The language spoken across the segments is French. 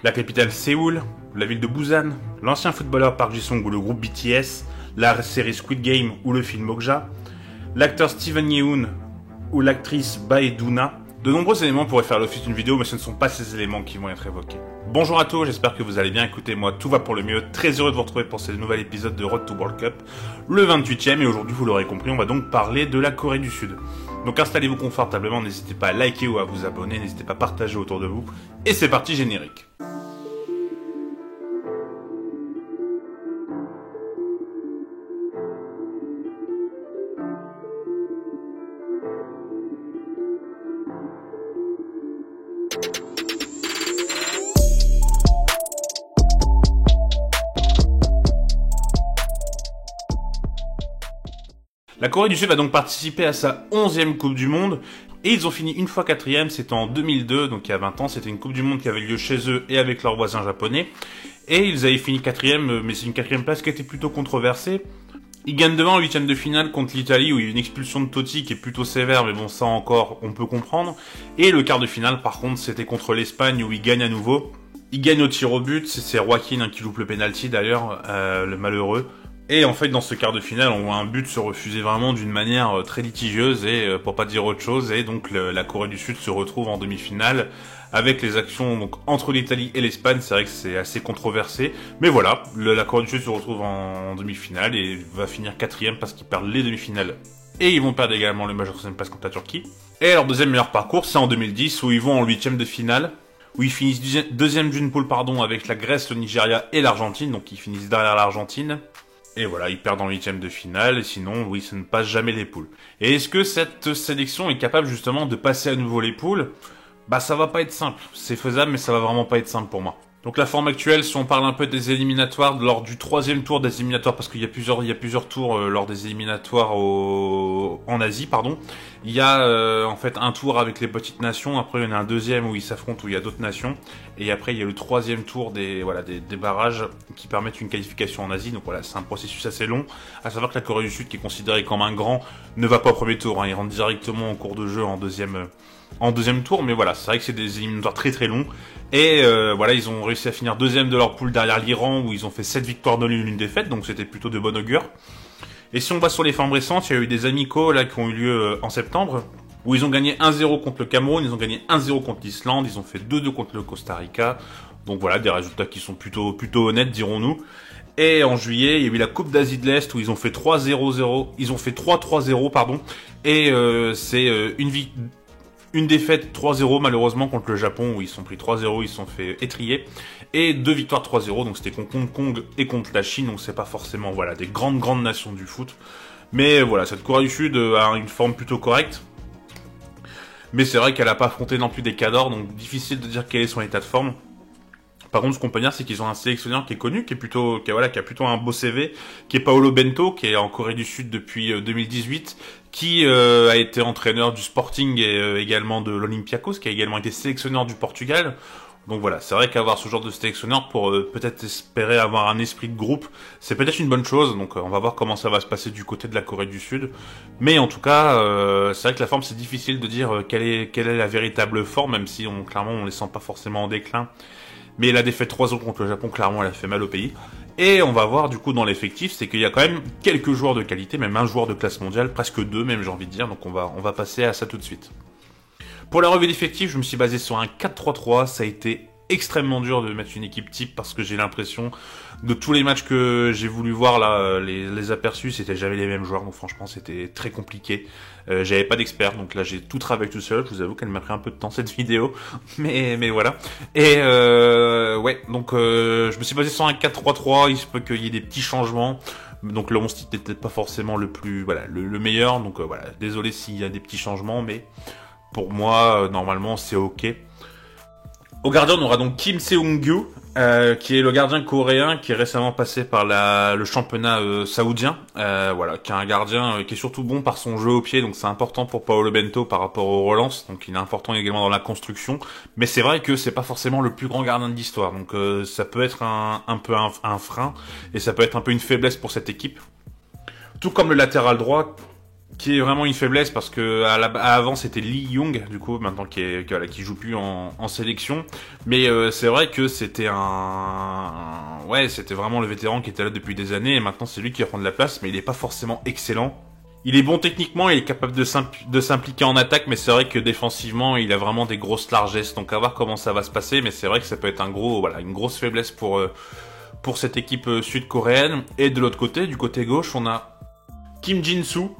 la capitale Séoul, la ville de Busan, l'ancien footballeur Park Ji-sung ou le groupe BTS, la série Squid Game ou le film Okja, l'acteur Steven Yeun ou l'actrice Bae Doona. De nombreux éléments pourraient faire l'office d'une vidéo, mais ce ne sont pas ces éléments qui vont être évoqués. Bonjour à tous, j'espère que vous allez bien. Écoutez, moi, tout va pour le mieux. Très heureux de vous retrouver pour ce nouvel épisode de Road to World Cup, le 28e. Et aujourd'hui, vous l'aurez compris, on va donc parler de la Corée du Sud. Donc installez-vous confortablement, n'hésitez pas à liker ou à vous abonner, n'hésitez pas à partager autour de vous. Et c'est parti, générique. La Corée du Sud va donc participer à sa 11e Coupe du Monde, et ils ont fini une fois 4e, c'était en 2002, donc il y a 20 ans, c'était une Coupe du Monde qui avait lieu chez eux et avec leurs voisins japonais, et ils avaient fini 4e, mais c'est une 4e place qui était plutôt controversée. Ils gagnent devant en 8e de finale contre l'Italie, où il y a une expulsion de Totti qui est plutôt sévère, mais bon, ça encore, on peut comprendre. Et le quart de finale, par contre, c'était contre l'Espagne, où ils gagnent à nouveau. Ils gagnent au tir au but, c'est Joaquin qui loupe le penalty d'ailleurs, le malheureux. Et en fait, dans ce quart de finale, on voit un but se refuser vraiment d'une manière très litigieuse et pour pas dire autre chose. Et donc la Corée du Sud se retrouve en demi-finale avec les actions donc entre l'Italie et l'Espagne. C'est vrai que c'est assez controversé, mais voilà, la Corée du Sud se retrouve en demi-finale et va finir 4e parce qu'ils perdent les demi-finales. Et ils vont perdre également le Major Troisième Place contre la Turquie. Et leur deuxième meilleur parcours, c'est en 2010 où ils vont en 8e de finale, où ils finissent deuxième d'une poule avec la Grèce, le Nigeria et l'Argentine. Donc ils finissent derrière l'Argentine. Et voilà, ils perdent en 8e de finale, et sinon, oui, ça ne passe jamais les poules. Et est-ce que cette sélection est capable justement de passer à nouveau les poules? Bah ça va pas être simple, c'est faisable, mais ça va vraiment pas être simple pour moi. Donc la forme actuelle, si on parle un peu des éliminatoires, lors du 3e tour des éliminatoires, parce qu'il y a plusieurs tours lors des éliminatoires en Asie, pardon. Il y a en fait un tour avec les petites nations, après il y en a un deuxième où ils s'affrontent, où il y a d'autres nations, et après il y a le 3e tour des barrages qui permettent une qualification en Asie. Donc voilà, c'est un processus assez long. À savoir que la Corée du Sud, qui est considérée comme un grand, ne va pas au premier tour, hein, il rentre directement en cours de jeu en deuxième tour, mais voilà, c'est vrai que c'est des éliminatoires très très longs. Et voilà, ils ont réussi à finir deuxième de leur poule derrière l'Iran, où ils ont fait 7 victoires de l'une, une défaite, donc c'était plutôt de bon augure. Et si on va sur les formes récentes, il y a eu des amicaux là qui ont eu lieu en septembre, où ils ont gagné 1-0 contre le Cameroun, ils ont gagné 1-0 contre l'Islande, ils ont fait 2-2 contre le Costa Rica. Donc voilà, des résultats qui sont plutôt honnêtes, dirons-nous. Et en juillet, il y a eu la Coupe d'Asie de l'Est où ils ont fait 3-0-0, ils ont fait 3-3-0 pardon, et c'est une défaite 3-0 malheureusement contre le Japon où ils sont pris 3-0, ils se sont fait étrier. Et 2 victoires 3-0, donc c'était contre Hong Kong et contre la Chine, donc c'est pas forcément voilà des grandes nations du foot. Mais voilà, cette Corée du Sud a une forme plutôt correcte. Mais c'est vrai qu'elle a pas affronté non plus des cadors, donc difficile de dire quel est son état de forme. Par contre, ce qu'on peut dire, c'est qu'ils ont un sélectionneur qui est connu, qui a plutôt un beau CV, qui est Paolo Bento, qui est en Corée du Sud depuis 2018, qui a été entraîneur du Sporting et également de l'Olympiakos, qui a également été sélectionneur du Portugal. Donc voilà, c'est vrai qu'avoir ce genre de sélectionneur pour peut-être espérer avoir un esprit de groupe, c'est peut-être une bonne chose. Donc on va voir comment ça va se passer du côté de la Corée du Sud. Mais en tout cas, c'est vrai que la forme, c'est difficile de dire quelle est la véritable forme, même si clairement on les sent pas forcément en déclin. Mais la défaite 3-0 contre le Japon, clairement, elle a fait mal au pays. Et on va voir du coup dans l'effectif, c'est qu'il y a quand même quelques joueurs de qualité, même un joueur de classe mondiale, presque deux même j'ai envie de dire, donc on va passer à ça tout de suite. Pour la revue d'effectifs, je me suis basé sur un 4-3-3, ça a été extrêmement dur de mettre une équipe type parce que j'ai l'impression de tous les matchs que j'ai voulu voir là, les aperçus, c'était jamais les mêmes joueurs, donc franchement c'était très compliqué. J'avais pas d'expert, donc là j'ai tout travaillé tout seul. Je vous avoue qu'elle m'a pris un peu de temps cette vidéo, mais voilà. Et ouais, donc je me suis basé sur un 4-3-3. Il se peut qu'il y ait des petits changements. Donc le 11 n'était peut-être pas forcément le meilleur. Donc voilà, désolé s'il y a des petits changements, mais pour moi normalement c'est ok. Au gardien, on aura donc Kim Seung-gyu, qui est le gardien coréen qui est récemment passé par le championnat saoudien. Voilà, qui est un gardien qui est surtout bon par son jeu au pied, donc c'est important pour Paolo Bento par rapport aux relances. Donc il est important également dans la construction. Mais c'est vrai que c'est pas forcément le plus grand gardien de l'histoire. Donc ça peut être un peu un frein et ça peut être un peu une faiblesse pour cette équipe. Tout comme le latéral droit, qui est vraiment une faiblesse parce que avant c'était Lee Young du coup maintenant qui joue plus en sélection, mais c'est vrai que c'était c'était vraiment le vétéran qui était là depuis des années et maintenant c'est lui qui va prendre la place, mais il est pas forcément excellent. Il est bon techniquement, il est capable de s'impliquer en attaque, mais c'est vrai que défensivement il a vraiment des grosses largesses, donc à voir comment ça va se passer, mais c'est vrai que ça peut être une grosse faiblesse pour cette équipe sud-coréenne. Et de l'autre côté, du côté gauche, on a Kim Jin-soo,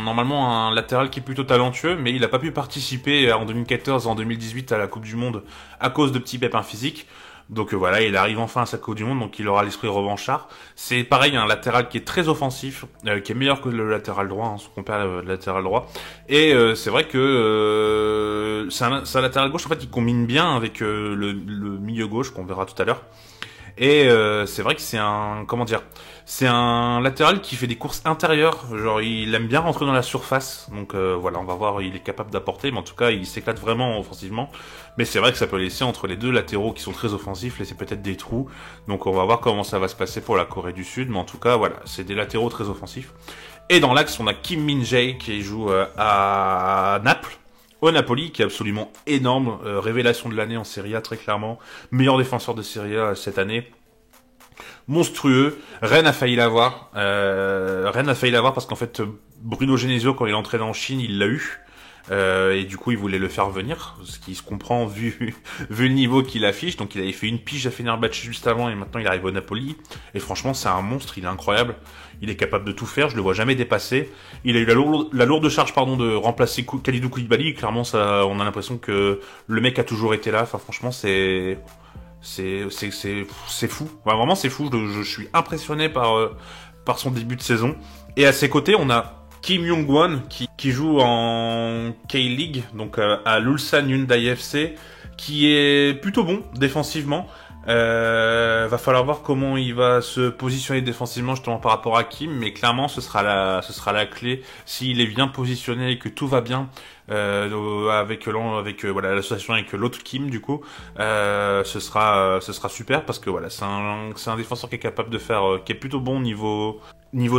normalement un latéral qui est plutôt talentueux, mais il n'a pas pu participer en 2014 et en 2018 à la Coupe du Monde à cause de petits pépins physiques. Donc il arrive enfin à sa Coupe du Monde, donc il aura l'esprit revanchard. C'est pareil, un latéral qui est très offensif, qui est meilleur que le latéral droit, son compère le latéral droit. Et c'est vrai que c'est un latéral gauche, en fait, il combine bien avec le milieu gauche qu'on verra tout à l'heure. Et c'est vrai que c'est un latéral qui fait des courses intérieures, genre il aime bien rentrer dans la surface, donc on va voir, il est capable d'apporter, mais en tout cas il s'éclate vraiment offensivement, mais c'est vrai que ça peut laisser entre les deux latéraux qui sont très offensifs, laisser peut-être des trous, donc on va voir comment ça va se passer pour la Corée du Sud, mais en tout cas voilà, c'est des latéraux très offensifs. Et dans l'axe on a Kim Min-jae qui joue à Naples, au Napoli, qui est absolument énorme, révélation de l'année en Serie A très clairement, meilleur défenseur de Serie A cette année, monstrueux. Rennes a failli l'avoir, parce qu'en fait Bruno Genesio, quand il est entré en Chine, il l'a eu. Et du coup il voulait le faire venir, ce qui se comprend vu le niveau qu'il affiche. Donc il avait fait une pige à Fenerbahçe juste avant et maintenant il arrive au Napoli, et franchement c'est un monstre, il est incroyable, il est capable de tout faire, je le vois jamais dépasser. Il a eu la lourde charge de remplacer Kalidou Koulibaly, clairement ça, on a l'impression que le mec a toujours été là. Enfin franchement c'est fou, vraiment c'est fou, je suis impressionné par son début de saison. Et à ses côtés on a Kim Young-won qui joue en K-League, donc à l'Ulsan Hyundai FC, qui est plutôt bon défensivement. Va falloir voir comment il va se positionner défensivement justement par rapport à Kim, mais clairement ce sera la clé. S'il est bien positionné et que tout va bien avec l'association avec l'autre Kim du coup, ce sera super, parce que voilà, c'est un défenseur qui est capable de faire, qui est plutôt bon niveau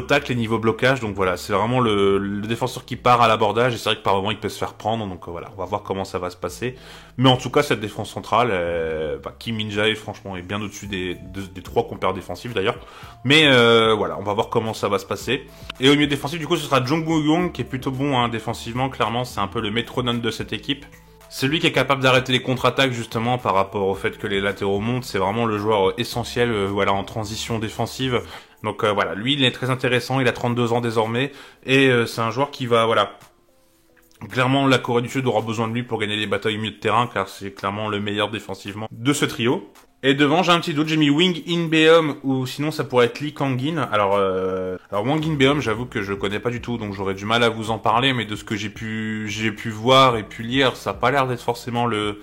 tacle et niveau blocage, donc voilà, c'est vraiment le défenseur qui part à l'abordage, et c'est vrai que par moment il peut se faire prendre, donc voilà, on va voir comment ça va se passer. Mais en tout cas cette défense centrale, Kim Min-jae franchement est bien au-dessus des trois compères défensifs d'ailleurs, mais on va voir comment ça va se passer. Et au milieu défensif du coup ce sera Jong Woo-young, qui est plutôt bon défensivement, clairement c'est un peu le métronome de cette équipe. C'est lui qui est capable d'arrêter les contre-attaques justement par rapport au fait que les latéraux montent, c'est vraiment le joueur essentiel en transition défensive. Donc lui il est très intéressant, il a 32 ans désormais, et c'est un joueur qui va clairement la Corée du Sud aura besoin de lui pour gagner les batailles au milieu de terrain, car c'est clairement le meilleur défensivement de ce trio. Et devant j'ai un petit doute, j'ai mis Wang In-beom, ou sinon ça pourrait être Lee Kang-in. Alors Wang In-beom, j'avoue que je le connais pas du tout, donc j'aurais du mal à vous en parler, mais de ce que j'ai pu voir et pu lire, ça a pas l'air d'être forcément le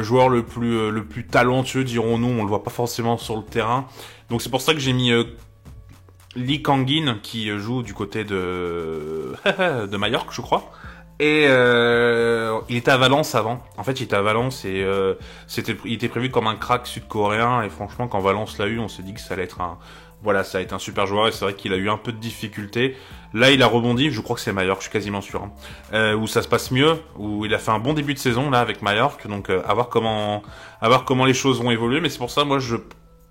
joueur le plus talentueux, dirons-nous. On le voit pas forcément sur le terrain, donc c'est pour ça que j'ai mis Lee Kang-in, qui joue du côté de de Majorque, je crois. Et il était à Valence avant. En fait, il était à Valence et il était prévu comme un crack sud-coréen. Et franchement, quand Valence l'a eu, on s'est dit que ça allait être ça a été un super joueur. Et c'est vrai qu'il a eu un peu de difficultés. Là, il a rebondi. Je crois que c'est Majorque, je suis quasiment sûr. Où ça se passe mieux, où il a fait un bon début de saison là avec Majorque. Donc, à voir comment les choses vont évoluer. Mais c'est pour ça, moi, je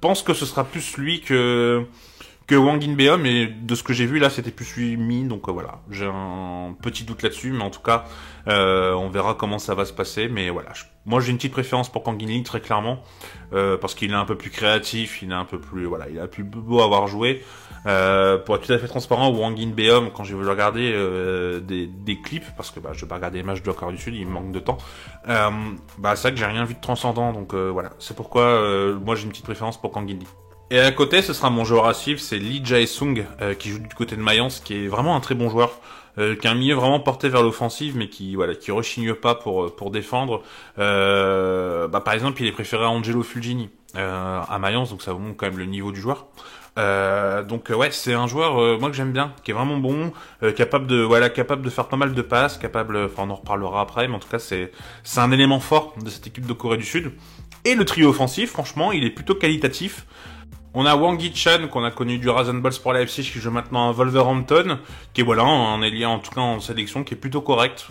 pense que ce sera plus lui que Wang In-beom, et de ce que j'ai vu là c'était plus lui, donc voilà, j'ai un petit doute là-dessus, mais en tout cas on verra comment ça va se passer. Mais voilà, moi j'ai une petite préférence pour Kang In-lee très clairement, parce qu'il est un peu plus créatif, il est un peu plus il a plus beau à avoir joué. Pour être tout à fait transparent, Wang In-beom, quand j'ai voulu regarder des clips, parce que je vais pas regarder les matchs de la Corée du Sud, il me manque de temps, c'est vrai que j'ai rien vu de transcendant, donc voilà, c'est pourquoi moi j'ai une petite préférence pour Kang In-lee. Et à côté, ce sera mon joueur à suivre, c'est Lee Jae-sung, qui joue du côté de Mayence, qui est vraiment un très bon joueur, qui a un milieu vraiment porté vers l'offensive, mais qui rechigne pas pour défendre. Par exemple, il est préféré à Angelo Fulgini à Mayence, donc ça vous montre quand même le niveau du joueur. C'est un joueur moi que j'aime bien, qui est vraiment bon, capable de faire pas mal de passes, on en reparlera après, mais en tout cas c'est un élément fort de cette équipe de Corée du Sud. Et le trio offensif, franchement, il est plutôt qualitatif. On a Wang Hee-chan, qu'on a connu du Rasenball Sport Leipzig, qui joue maintenant à Wolverhampton, qui est voilà, un ailier en tout cas en sélection, qui est plutôt correct,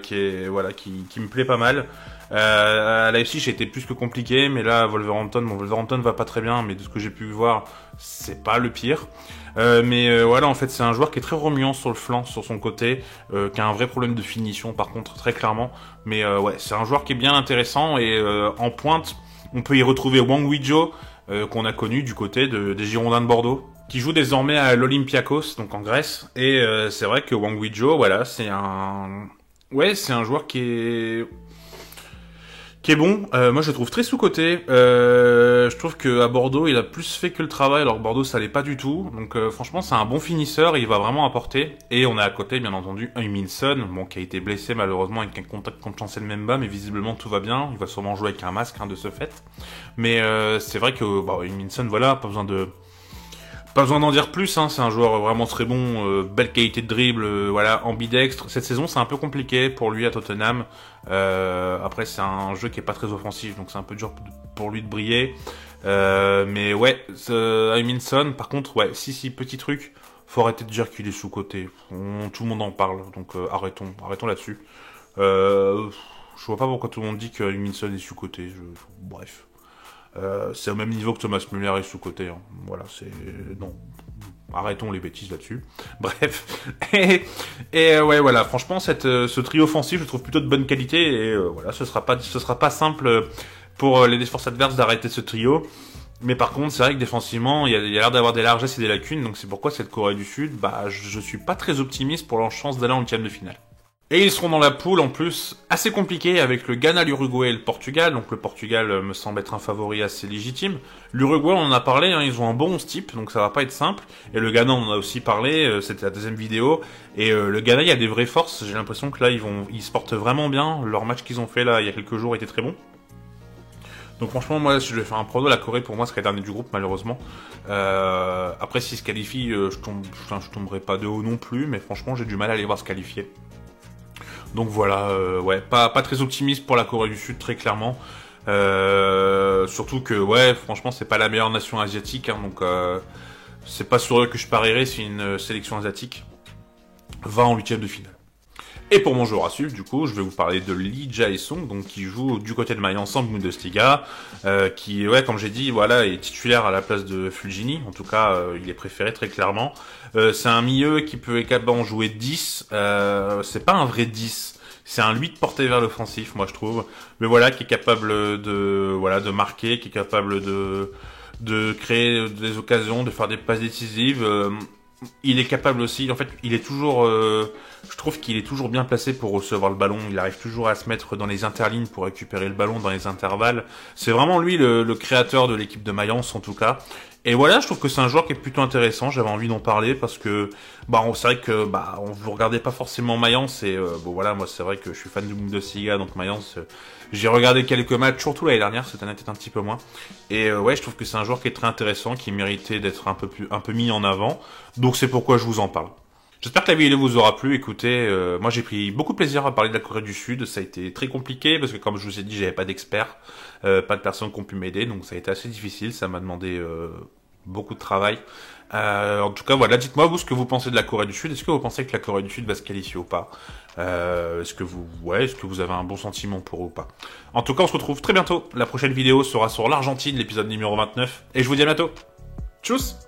qui me plaît pas mal. À Leipzig, c'était plus que compliqué, mais là, Wolverhampton va pas très bien, mais de ce que j'ai pu voir, c'est pas le pire. Voilà, en fait, c'est un joueur qui est très remuant sur le flanc, sur son côté, qui a un vrai problème de finition, par contre, très clairement. Mais ouais, c'est un joueur qui est bien intéressant, et en pointe, on peut y retrouver Wang Wijio, qu'on a connu du côté des Girondins de Bordeaux, qui joue désormais à l'Olympiakos, donc en Grèce. Et c'est vrai que Wang Wijio, voilà, c'est un joueur qui est bon. Moi, je le trouve très sous-coté. Je trouve qu'à Bordeaux, il a plus fait que le travail, alors que Bordeaux, ça l'est pas du tout. Donc, franchement, c'est un bon finisseur, il va vraiment apporter. Et on a à côté, bien entendu, Heung-min Son, qui a été blessé malheureusement avec un contact contre Chancel Mbemba, mais visiblement tout va bien. Il va sûrement jouer avec un masque, de ce fait. Mais c'est vrai que Heung-min Son, voilà, pas besoin d'en dire plus, hein. C'est un joueur vraiment très bon, belle qualité de dribble, voilà, ambidextre. Cette saison, c'est un peu compliqué pour lui à Tottenham. Après, c'est un jeu qui est pas très offensif, donc c'est un peu dur pour lui de briller. Mais ouais, Heung-min Son, par contre, ouais, si, petit truc, faut arrêter de dire qu'il est sous-coté. Tout le monde en parle, donc arrêtons là-dessus. Je vois pas pourquoi tout le monde dit que Heung-min Son est sous-coté. Bref. C'est au même niveau que Thomas Müller est sous-coté. Hein. Voilà, non. Arrêtons les bêtises là-dessus. Bref. Ouais, voilà. Franchement, ce trio offensif, je le trouve plutôt de bonne qualité. Et voilà, ce sera pas simple pour les défenses adverses d'arrêter ce trio. Mais par contre, c'est vrai que défensivement, il y a l'air d'avoir des largesses et des lacunes. Donc c'est pourquoi cette Corée du Sud, je suis pas très optimiste pour leur chance d'aller en huitième de finale. Et ils seront dans la poule, en plus, assez compliquée avec le Ghana, l'Uruguay et le Portugal. Donc le Portugal me semble être un favori assez légitime. L'Uruguay, on en a parlé, hein, ils ont un bon type, donc ça va pas être simple. Et le Ghana, on en a aussi parlé, c'était la deuxième vidéo. Et le Ghana, il y a des vraies forces. J'ai l'impression que là, ils se portent vraiment bien. Leur match qu'ils ont fait là, il y a quelques jours, était très bon. Donc franchement, moi, si je vais faire un prono, la Corée, pour moi, serait dernier du groupe, malheureusement. Après, s'ils se qualifient, je tomberai pas de haut non plus. Mais franchement, j'ai du mal à les voir se qualifier. Donc voilà, ouais, pas très optimiste pour la Corée du Sud, très clairement. Surtout que, ouais, franchement, c'est pas la meilleure nation asiatique, hein, donc c'est pas sur eux que je parierais si une sélection asiatique va en huitième de finale. Et pour mon joueur à suivre, du coup, je vais vous parler de Lee Jae-sung, donc qui joue du côté de Mayence en Bundesliga, qui, ouais, comme j'ai dit, voilà, est titulaire à la place de Fulgini. En tout cas, il est préféré très clairement. C'est un milieu qui peut être capable de jouer 10. C'est pas un vrai 10. C'est un 8 porté vers l'offensif, moi je trouve. Mais voilà, qui est capable de marquer, qui est capable de créer des occasions, de faire des passes décisives. Il est capable aussi, en fait, il est toujours, je trouve qu'il est toujours bien placé pour recevoir le ballon. Il arrive toujours à se mettre dans les interlignes pour récupérer le ballon dans les intervalles. C'est vraiment lui le créateur de l'équipe de Mayence, en tout cas. Et voilà, je trouve que c'est un joueur qui est plutôt intéressant. J'avais envie d'en parler parce que, c'est vrai que, vous regardez pas forcément Mayence et, voilà, moi, c'est vrai que je suis fan du Bundesliga, donc Mayence, j'ai regardé quelques matchs, surtout l'année dernière, cette année peut-être un petit peu moins. Et, ouais, je trouve que c'est un joueur qui est très intéressant, qui méritait d'être un peu mis en avant. Donc c'est pourquoi je vous en parle. J'espère que la vidéo vous aura plu. Écoutez, moi j'ai pris beaucoup de plaisir à parler de la Corée du Sud. Ça a été très compliqué parce que comme je vous ai dit, j'avais pas d'experts, pas de personnes qui ont pu m'aider, donc ça a été assez difficile. Ça m'a demandé beaucoup de travail. En tout cas, voilà, dites-moi vous ce que vous pensez de la Corée du Sud. Est-ce que vous pensez que la Corée du Sud va se qualifier ou pas? Est-ce que vous avez un bon sentiment pour eux ou pas? En tout cas, on se retrouve très bientôt. La prochaine vidéo sera sur l'Argentine, l'épisode numéro 29. Et je vous dis à bientôt. Tchuss!